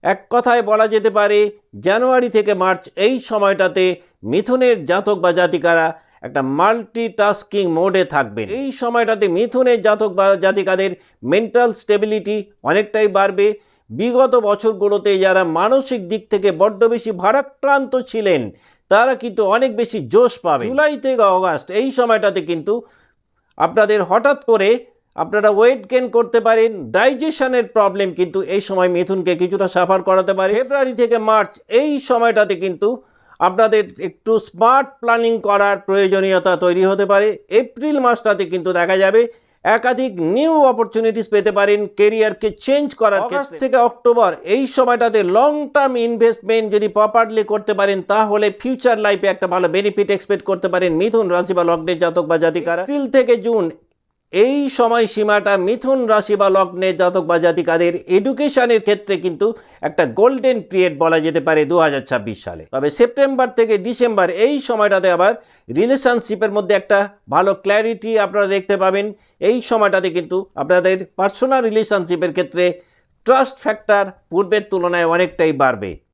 এক কথায় বলা যেতে পারে জানুয়ারি থেকে মার্চ এই সময়টাতে মিথুনের জাতক বা জাতিকারা একটা মাল্টিটাস্কিং মোডে থাকবে। এই সময়টাতে মিথুনের জাতক বা জাতিকাদের মেন্টাল স্টেবিলিটি অনেকটাই বাড়বে। বিগত বছরগুলোতে যারা মানসিক দিক থেকে বড্ড বেশি ভারাক্রান্ত ছিলেন তারা কিন্তু অনেক বেশি জোশ পাবে। জুলাই থেকে অগাস্ট এই সময়টাতে কিন্তু আপনাদের হঠাৎ করে আপনারা ওয়েট গেইন করতে পারেন, ডাইজেশনের প্রবলেম কিন্তু এই সময় মিথুনকে কিছুটা সাফার করাতে পারে। ফেব্রুয়ারি থেকে মার্চ এই সময়টাতে কিন্তু আপনাদের একটু স্মার্ট প্ল্যানিং করার প্রয়োজনীয়তা তৈরি হতে পারে। এপ্রিল মাসটাতে কিন্তু দেখা যাবে একাধিক নিউ অপরচুনিটিস পেতে পারেন কেরিয়ারকে চেঞ্জ করার। আগস্ট থেকে অক্টোবর এই সময়টাতে লং টার্ম ইনভেস্টমেন্ট যদি প্রপারলি করতে পারেন তাহলে ফিউচার লাইফে একটা ভালো বেনিফিট এক্সপেক্ট করতে পারেন মিথুন রাশি বা লগ্নের জাতক বা জাতিকারা। এপ্রিল থেকে জুন এই সময়সীমাটা মিথুন রাশি বা লগ্নের জাতক বা জাতিকাদের এডুকেশনের ক্ষেত্রে কিন্তু একটা গোল্ডেন পিরিয়ড বলা যেতে পারে 2026 সালে। তবে সেপ্টেম্বর থেকে ডিসেম্বর এই সময়টাতে আবার রিলেশনশিপের মধ্যে একটা ভালো ক্ল্যারিটি আপনারা দেখতে পাবেন। এই সময়টাতে কিন্তু আপনাদের পার্সোনাল রিলেশনশিপের ক্ষেত্রে ট্রাস্ট ফ্যাক্টর পূর্বের তুলনায় অনেকটাই বাড়বে।